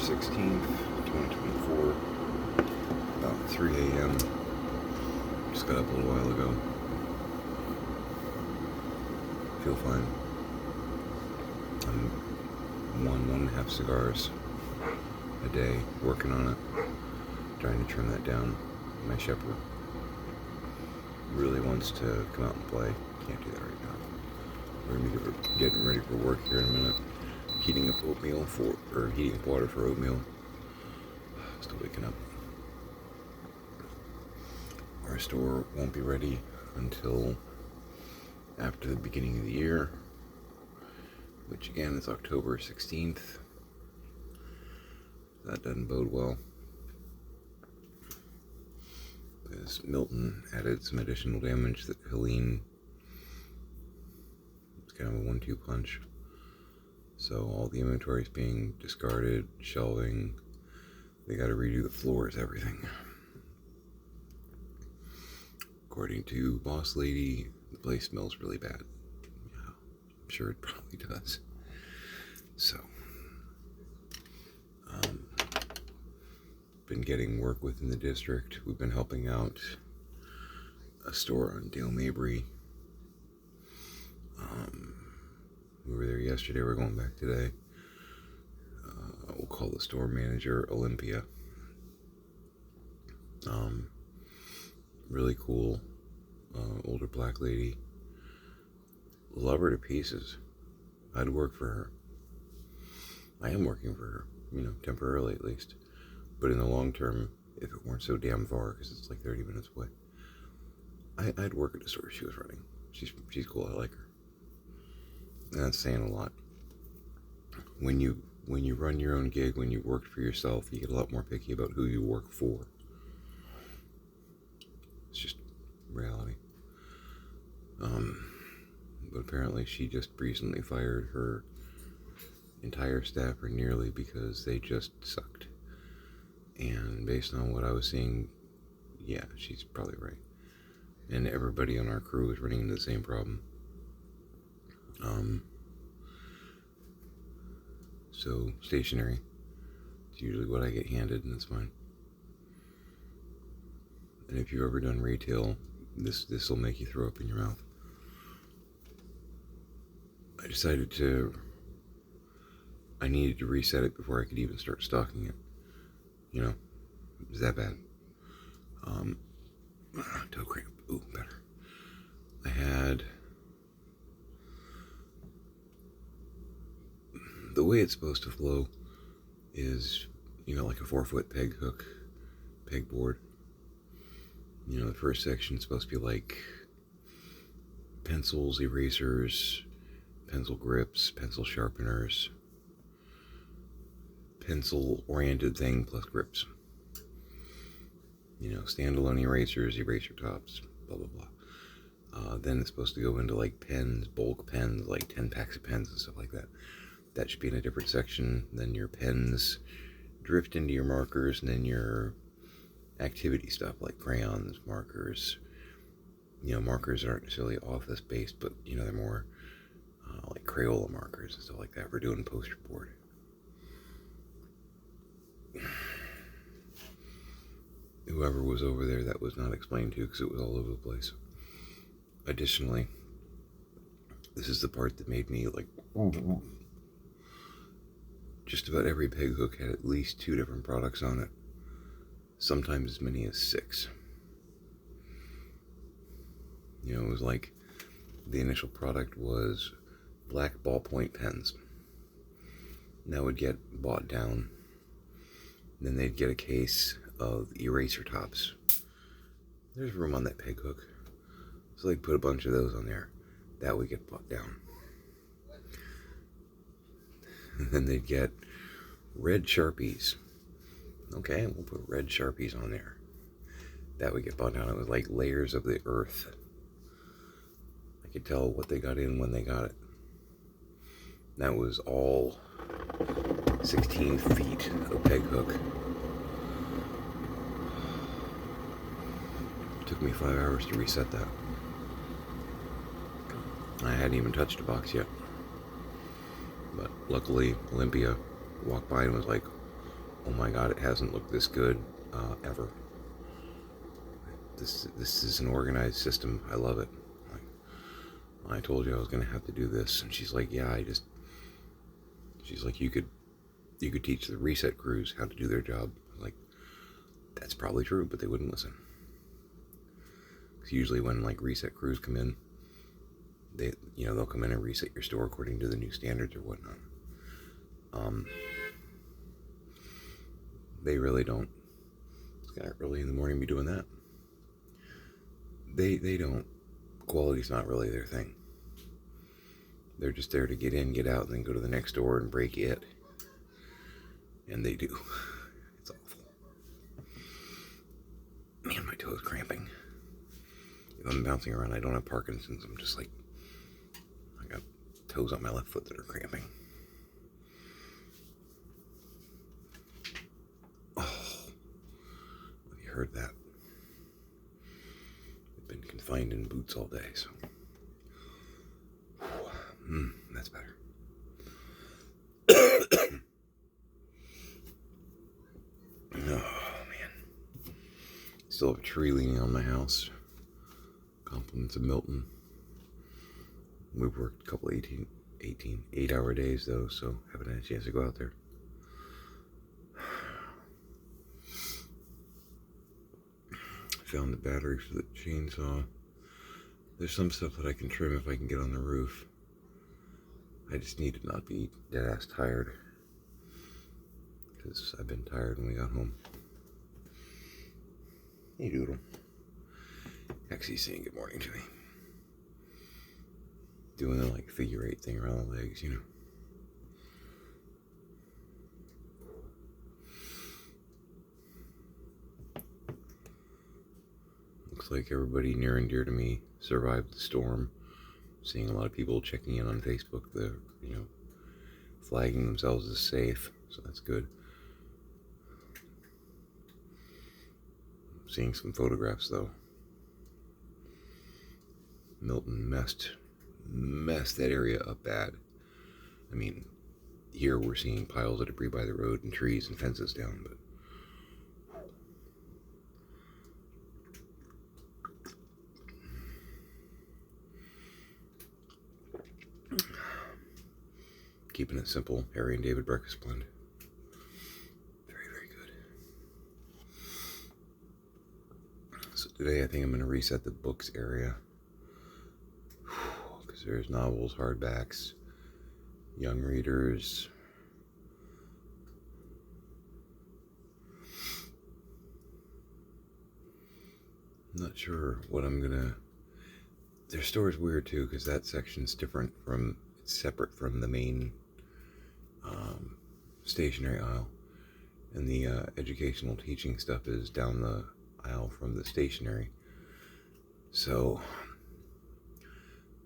16th, 2024, about 3 a.m. Just got up a little while ago. Feel fine. I'm one and a half cigars a day, working on it, trying to trim that down. My shepherd really wants to come out and play. Can't do that right now. We're going to be getting ready for work here in a minute. Heating up water for oatmeal. Still waking up. Our store won't be ready until after the beginning of the year, which again is October 16th. That doesn't bode well, because Milton added some additional damage that Helene, it's kind of a 1-2 punch. So all the inventory is being discarded, shelving, they got to redo the floors, everything. According to Boss Lady, the place smells really bad. Yeah, I'm sure it probably does. So, been getting work within the district. We've been helping out a store on Dale Mabry. We were there yesterday, we're going back today. We'll call the store manager Olympia. Really cool, older black lady. Love her to pieces. I'd work for her. I am working for her, temporarily at least. But in the long term, if it weren't so damn far, because it's like 30 minutes away, I'd work at the store she was running. She's cool, I like her. And that's saying a lot. When you run your own gig, when you work for yourself, you get a lot more picky about who you work for. It's just reality. But apparently she just recently fired her entire staff, or nearly, because they just sucked. And based on what I was seeing, yeah, she's probably right. And everybody on our crew is running into the same problem. So stationery, it's usually what I get handed, and that's fine. And if you've ever done retail, this will make you throw up in your mouth. I decided I needed to reset it before I could even start stocking it. It was that bad. Toe cramp. Ooh, better. I had, the way it's supposed to flow is, like a 4-foot pegboard. The first section is supposed to be like pencils, erasers, pencil grips, pencil sharpeners, pencil-oriented thing plus grips. Standalone erasers, eraser tops, blah, blah, blah. Then it's supposed to go into like pens, bulk pens, like 10 packs of pens and stuff like that. That should be in a different section. Then your pens drift into your markers, and then your activity stuff like crayons, markers. Markers aren't necessarily office-based, but, they're more like Crayola markers and stuff like that. We're doing poster board. Whoever was over there, that was not explained to, because it was all over the place. Additionally, this is the part that made me like, just about every peg hook had at least 2 different products on it, sometimes as many as 6. It was like the initial product was black ballpoint pens. That would get bought down. Then they'd get a case of eraser tops. There's room on that peg hook, so they'd put a bunch of those on there. That would get bought down. And then they'd get red Sharpies. Okay, we'll put red Sharpies on there. That would get bought down. It was like layers of the earth. I could tell what they got in when they got it. That was all 16 feet of peg hook. It took me 5 hours to reset that. I hadn't even touched a box yet. But luckily, Olympia walked by and was like, oh my God, it hasn't looked this good ever. This is an organized system. I love it. I told you I was going to have to do this. And she's like, yeah, she's like, you could teach the reset crews how to do their job. Like, that's probably true, but they wouldn't listen. Because usually when like reset crews come in, they'll come in and reset your store according to the new standards or whatnot. They really don't. It's not early in the morning be doing that. They don't. Quality's not really their thing. They're just there to get in, get out, and then go to the next door and break it. And they do. It's awful. Man, my toe is cramping. If I'm bouncing around, I don't have Parkinson's. I'm just like, I got toes on my left foot that are cramping. Oh, have you heard that? I've been confined in boots all day, so. That's better. Oh, man. Still have a tree leaning on my house. Compliments of Milton. We've worked a couple 8-hour days though, so haven't had a chance to go out there. Found the battery for the chainsaw. There's some stuff that I can trim if I can get on the roof. I just need to not be dead ass tired, because I've been tired when we got home. Hey Doodle. Actually saying good morning to me. Doing the like figure 8 thing around the legs, you know. Looks like everybody near and dear to me survived the storm. Seeing a lot of people checking in on Facebook, flagging themselves as safe, so that's good. Seeing some photographs though. Milton messed that area up bad. I mean, here we're seeing piles of debris by the road and trees and fences down, but keeping it simple. Harry and David breakfast blend. Very, very good. So today I think I'm going to reset the books area. Because there's novels, hardbacks, young readers. I'm not sure what I'm going to... Their store's weird too, because that section's different from... It's separate from the main stationery aisle, and the educational teaching stuff is down the aisle from the stationery. So,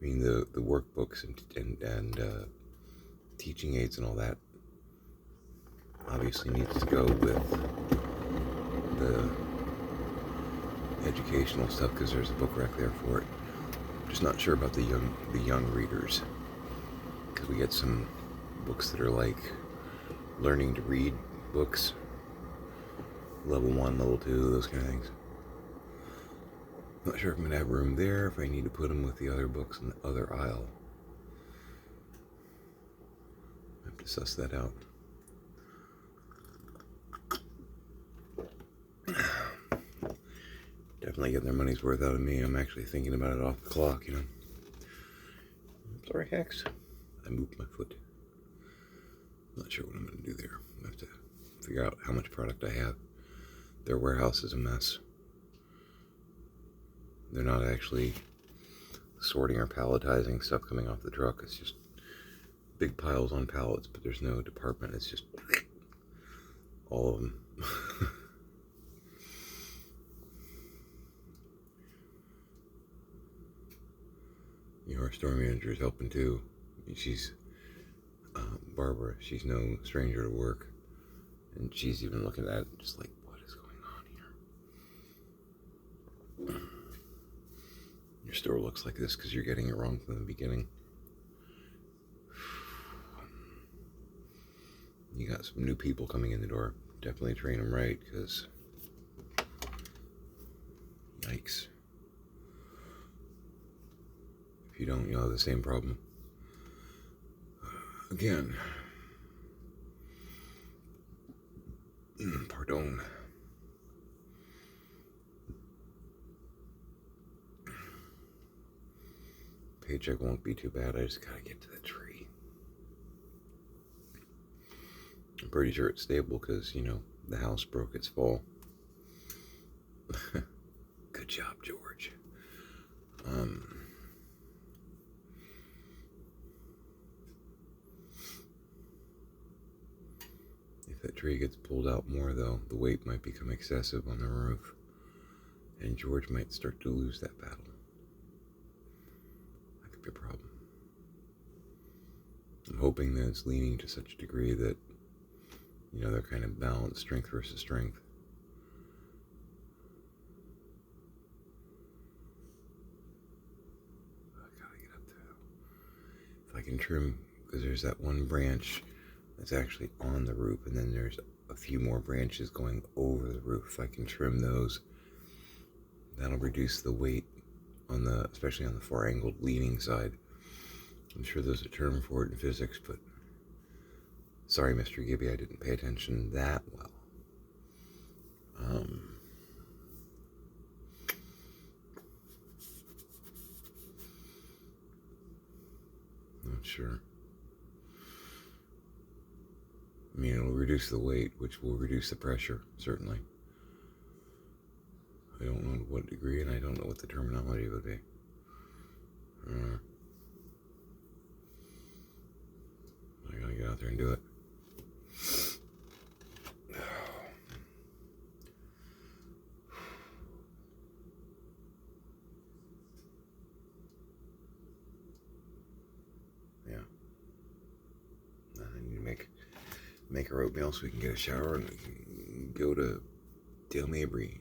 I mean, the workbooks and teaching aids and all that obviously needs to go with the educational stuff, because there's a book rack there for it. I'm just not sure about the young readers, because we get some books that are like learning to read books, level 1, level 2, those kind of things. Not sure if I'm going to have room there, if I need to put them with the other books in the other aisle. I have to suss that out. Definitely getting their money's worth out of me. I'm actually thinking about it off the clock, you know. Sorry, Hex. I moved my foot. Not sure what I'm going to do there. I have to figure out how much product I have. Their warehouse is a mess. They're not actually sorting or palletizing stuff coming off the truck. It's just big piles on pallets, but there's no department. It's just all of them. Our store manager is helping too. She's Barbara. She's no stranger to work, and she's even looking at it just like, what is going on here? Your store looks like this because you're getting it wrong from the beginning. You got some new people coming in the door. definitely train them right, because yikes. If you don't, you'll have the same problem again. Pardon. Paycheck won't be too bad. I just gotta get to the tree. I'm pretty sure it's stable because, the house broke its fall. Good job, George. If that tree gets pulled out more, though, the weight might become excessive on the roof, and George might start to lose that battle. That could be a problem. I'm hoping that it's leaning to such a degree that, they're kind of balanced, strength versus strength. I gotta get up there. If I can trim, because there's that one branch that's actually on the roof, and then there's a few more branches going over the roof. If I can trim those, that'll reduce the weight especially on the far angled leaning side. I'm sure there's a term for it in physics, but sorry, Mr. Gibby, I didn't pay attention that well. Not sure. I mean, it'll reduce the weight, which will reduce the pressure, certainly. I don't know to what degree, and I don't know what the terminology would be. I gotta get out there and do it. Yeah. I need to make our oatmeal so we can get a shower and we can go to Dale Mabry.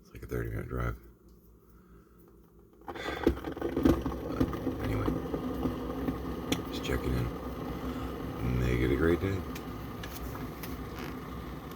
It's like a 30-minute drive.